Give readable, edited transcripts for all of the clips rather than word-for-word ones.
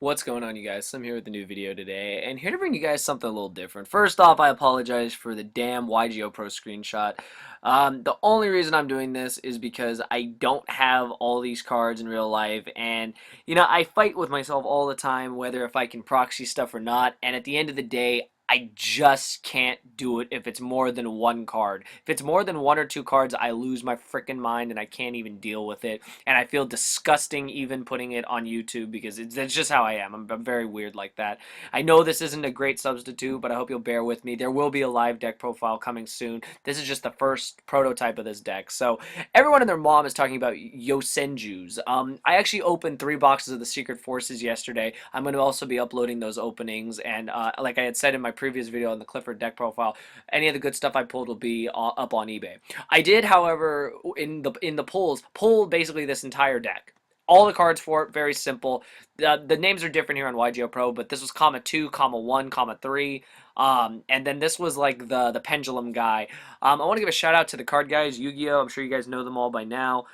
What's going on, you guys? I'm here with a new video today, and here to bring you guys something a little different. First off, I apologize for the damn YGO Pro screenshot. The only reason I'm doing this is because I don't have all these cards in real life, and, I fight with myself all the time whether if I can proxy stuff or not, and at the end of the day, I just can't do it if it's more than one card. If it's more than one or two cards, I lose my freaking mind and I can't even deal with it. And I feel disgusting even putting it on YouTube because that's just how I am. I'm very weird like that. I know this isn't a great substitute, but I hope you'll bear with me. There will be a live deck profile coming soon. This is just the first prototype of this deck. So everyone and their mom is talking about Yosenjus. I actually opened 3 boxes of the Secret Forces yesterday. I'm going to also be uploading those openings, and like I had said in my previous video on the Clifford deck profile, any of the good stuff I pulled will be up on eBay. I did, however, in the polls, pull basically this entire deck. All the cards for it, very simple. The names are different here on YGO Pro, but this was comma 2, comma 1, comma 3. And then this was like the pendulum guy. I want to give a shout out to the card guys, Yu-Gi-Oh! I'm sure you guys know them all by now.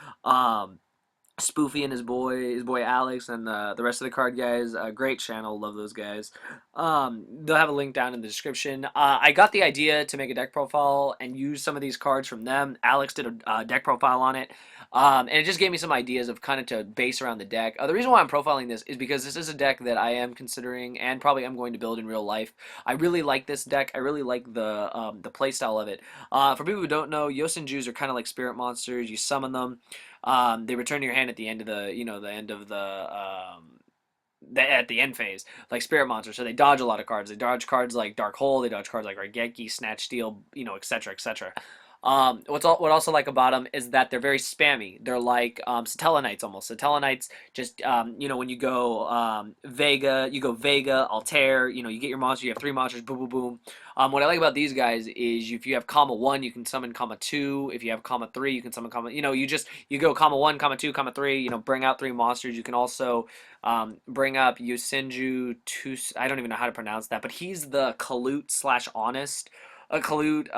Spoofy and his boy Alex, and the rest of the card guys. Great channel, love those guys. They'll have a link down in the description. I got the idea to make a deck profile and use some of these cards from them. Alex did a deck profile on it, and it just gave me some ideas of kind of to base around the deck. The reason why I'm profiling this is because this is a deck that I am considering and probably am going to build in real life. I really like this deck. I really like the play style of it. For people who don't know, Yosenjus are kind of like spirit monsters. You summon them. They return to your hand at the end of at the end phase, like spirit monsters. So they dodge a lot of cards. They dodge cards like Dark Hole. They dodge cards like Raigeki, Snatch Steal, etc., etc. What I also like about them is that they're very spammy. They're like Satellanites almost. Satellanites just when you go Vega, Altair. You get your monster. You have 3 monsters. Boom, boom, boom. What I like about these guys is if you have comma 1, you can summon comma 2. If you have comma 3, you can summon comma. You go comma 1, comma 2, comma 3. Bring out 3 monsters. You can also bring up Yosenju. I don't even know how to pronounce that, but he's the Kalut / Honest. A Kalut,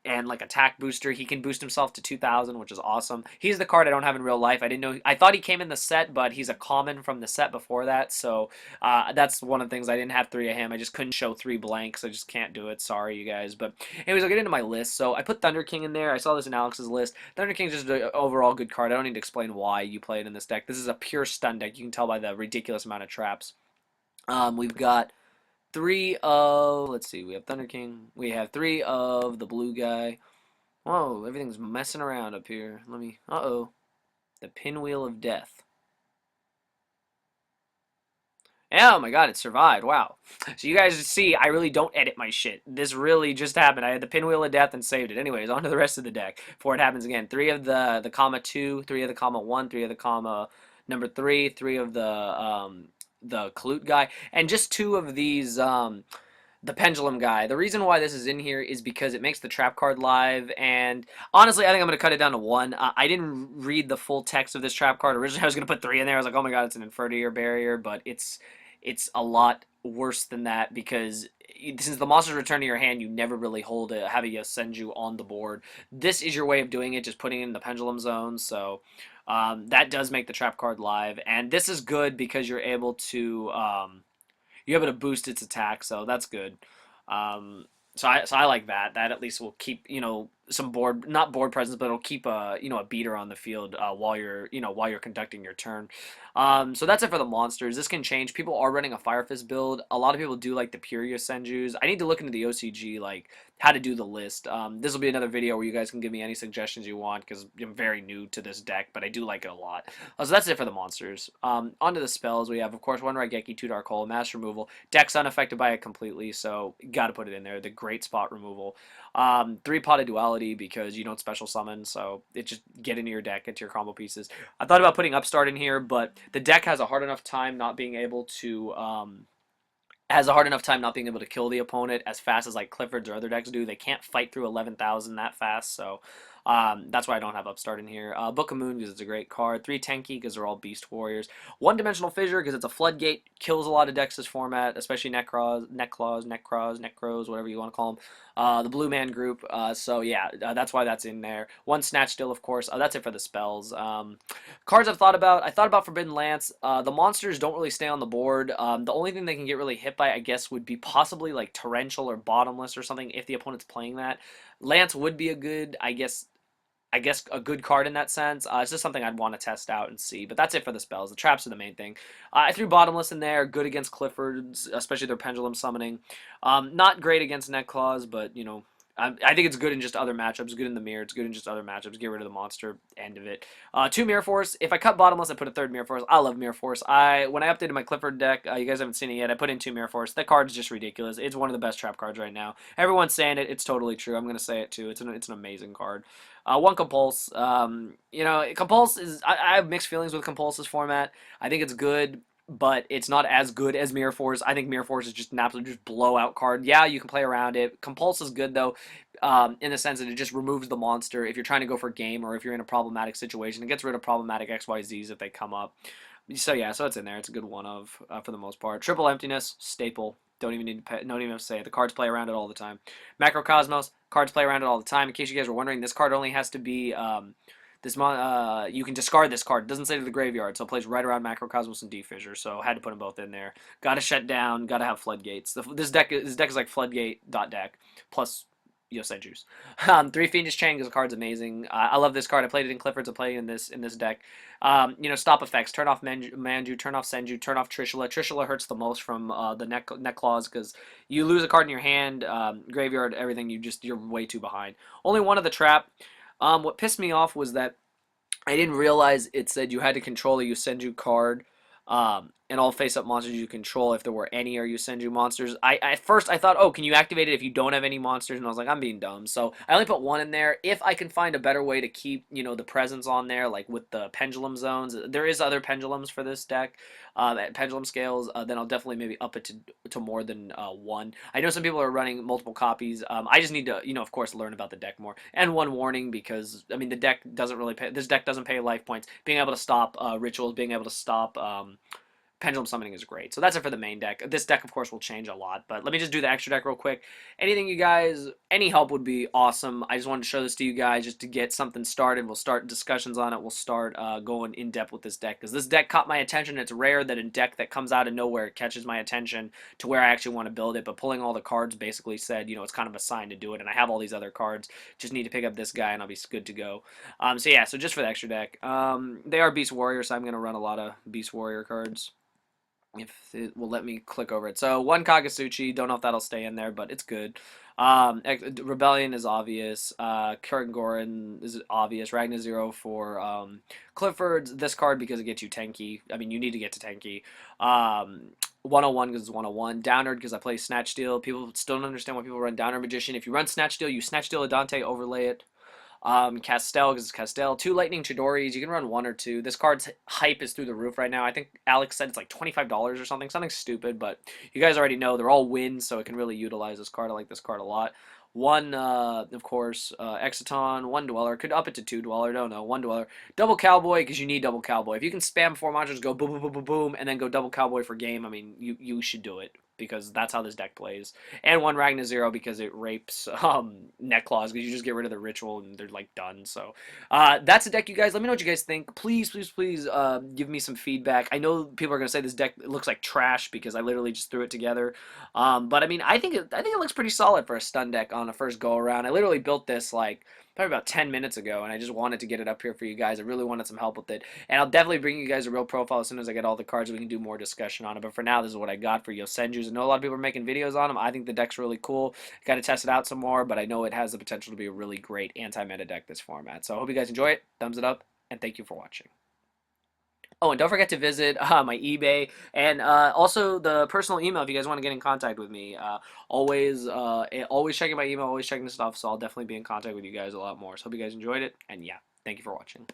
and like attack booster. He can boost himself to 2,000, which is awesome. He's the card I don't have in real life. I didn't know. I thought he came in the set, but he's a common from the set before that. So that's one of the things. I didn't have 3 of him. I just couldn't show 3 blanks. I just can't do it. Sorry, you guys. But anyways, I'll get into my list. So I put Thunder King in there. I saw this in Alex's list. Thunder King is just an overall good card. I don't need to explain why you play it in this deck. This is a pure stun deck. You can tell by the ridiculous amount of traps. We've got 3 of, let's see, we have Thunder King. We have 3 of the blue guy. Whoa, everything's messing around up here. Uh-oh. The Pinwheel of Death. Oh my god, it survived. Wow. So you guys see, I really don't edit my shit. This really just happened. I had the Pinwheel of Death and saved it. Anyways, on to the rest of the deck before it happens again. 3 of the comma 2, 3 of the comma 1, 3 of the comma number 3, 3 of the Kalut guy, and just 2 of these the pendulum guy. The reason why this is in here is because it makes the trap card live, and honestly I think I'm going to cut it down to 1. I didn't read the full text of this trap card. Originally I was going to put 3 in there. I was like, oh my god, it's an Infertier barrier, but it's a lot worse than that because since the monsters return to your hand, you never really have a Yosenju on the board. This is your way of doing it, just putting it in the pendulum zone. So that does make the trap card live, and this is good because you're able to boost its attack, so that's good. So I like that. That at least will keep some not board presence, but it'll keep a beater on the field while you're conducting your turn. So that's it for the monsters. This can change. People are running a Fire Fist build. A lot of people do like the pure Yosenjus. I need to look into the OCG, like how to do the list. This will be another video where you guys can give me any suggestions you want because I'm very new to this deck, but I do like it a lot. So that's it for the monsters. Onto the spells. We have, of course, 1 Raigeki, 2 Dark Hole, Mass Removal. Deck's unaffected by it completely, so got to put it in there. The great spot removal. 3 Potted Duality because you don't special summon, so it just get into your deck, into your combo pieces. I thought about putting Upstart in here, but the deck has a hard enough time not being able to kill the opponent as fast as like Clifford's or other decks do. They can't fight through 11,000 that fast, so That's why I don't have Upstart in here. Book of Moon because it's a great card. 3 Tenki because they're all Beast Warriors. One Dimensional Fissure because it's a floodgate, kills a lot of decks this format, especially Necros, whatever you want to call them. The Blue Man group. So yeah, that's why that's in there. One Snatch Still, of course. That's it for the spells. Cards I've thought about. I thought about Forbidden Lance. The monsters don't really stay on the board. The only thing they can get really hit by, I guess, would be possibly like Torrential or Bottomless or something if the opponent's playing that. Lance would be a good, I guess a good card in that sense. It's just something I'd want to test out and see. But that's it for the spells. The traps are the main thing. I threw Bottomless in there. Good against Cliffords, especially their Pendulum Summoning. Not great against Neckclaws, but, you know, I think it's good in just other matchups. Good in the mirror. It's good in just other matchups. Get rid of the monster. End of it. 2 Mirror Force. If I cut Bottomless, I put a 3rd Mirror Force. I love Mirror Force. When I updated my Clifford deck, you guys haven't seen it yet. I put in 2 Mirror Force. That card's just ridiculous. It's one of the best trap cards right now. Everyone's saying it. It's totally true. I'm gonna say it too. It's an amazing card. 1 Compulse. You know, Compulse is. I have mixed feelings with Compulse's format. I think it's good, but it's not as good as Mirror Force. I think Mirror Force is just an absolute just blowout card. Yeah, you can play around it. Compulse is good though, in the sense that it just removes the monster if you're trying to go for game or if you're in a problematic situation. It gets rid of problematic XYZs if they come up. So yeah, so it's in there. It's a good one of for the most part. Triple Emptiness, staple. Don't even need to don't even have to say it. The cards play around it all the time. Macrocosmos, cards play around it all the time. In case you guys were wondering, this card only has to be you can discard this card. It doesn't say to the graveyard, so it plays right around Macrocosmos and D-Fissure. So had to put them both in there. Got to shut down. Got to have floodgates. This deck is like floodgate deck plus Yosenju's. 3 Fiendish Chain because the card's amazing. I love this card. I played it in Clifford's. I played it in this deck. You know, stop effects. Turn off Manju. Turn off Senju. Turn off Trishula. Trishula hurts the most from the neck claws because you lose a card in your hand, graveyard, everything. You're way too behind. Only one of the trap. What pissed me off was that I didn't realize it said you had to control a Yosenju card, and all face-up monsters you control if there were any are Yosenju monsters. At first I thought, oh, can you activate it if you don't have any monsters? And I was like, I'm being dumb. So I only put 1 in there. If I can find a better way to keep, you know, the presence on there, like with the pendulum zones, there is other pendulums for this deck, at pendulum scales, then I'll definitely maybe up it to more than 1. I know some people are running multiple copies. I just need to, you know, of course, learn about the deck more. And one warning, because, I mean, the deck doesn't really pay, this deck doesn't pay life points. Being able to stop rituals, being able to stop Pendulum Summoning is great. So that's it for the main deck. This deck, of course, will change a lot, but let me just do the extra deck real quick. Anything you guys, any help would be awesome. I just wanted to show this to you guys just to get something started. We'll start discussions on it. We'll start going in depth with this deck because this deck caught my attention. It's rare that a deck that comes out of nowhere catches my attention to where I actually want to build it, but pulling all the cards basically said, you know, it's kind of a sign to do it, and I have all these other cards. Just need to pick up this guy, and I'll be good to go. So yeah, so just for the extra deck. They are Beast Warrior, so I'm going to run a lot of Beast Warrior cards. If it will let me click over it. So 1 Kagasuchi, don't know if that'll stay in there, but it's good. Rebellion is obvious. Kurt Gorin is obvious. Ragnar Zero for Clifford's. This card because it gets you Tenki. I mean, you need to get to Tenki. 101 because it's 101. Downer because I play Snatch Steal. People still don't understand why people run Downer Magician. If you run Snatch Steal, you Snatch Steal a Dante, overlay it. Castel because it's Castel. 2 Lightning Chidoris. You can run 1 or 2. This card's hype is through the roof right now. I think Alex said it's like $25 or something. Something stupid, but you guys already know they're all wins, so it can really utilize this card. I like this card a lot. 1, of course, Exciton, 1 Dweller. Could up it to 2 Dweller. Don't know. 1 Dweller. Double Cowboy because you need Double Cowboy. If you can spam 4 monsters, go boom, boom, boom, boom, boom, and then go Double Cowboy for game, I mean, you should do it because that's how this deck plays. And 1 Ragnar Zero because it rapes Neckclaws because you just get rid of the ritual and they're like done. So that's the deck, you guys. Let me know what you guys think. Please, please, please give me some feedback. I know people are gonna say this deck looks like trash because I literally just threw it together. But I mean, I think it looks pretty solid for a stun deck on a first go around. I literally built this like probably about 10 minutes ago, and I just wanted to get it up here for you guys. I really wanted some help with it, and I'll definitely bring you guys a real profile as soon as I get all the cards. We can do more discussion on it, but for now, this is what I got for Yosenju's. I know a lot of people are making videos on them. I think the deck's really cool. Got to test it out some more, but I know it has the potential to be a really great anti-meta deck this format. So I hope you guys enjoy it. Thumbs it up, and thank you for watching. Oh, and don't forget to visit my eBay and also the personal email if you guys want to get in contact with me. Always checking my email, always checking the stuff, so I'll definitely be in contact with you guys a lot more. So hope you guys enjoyed it, and yeah, thank you for watching.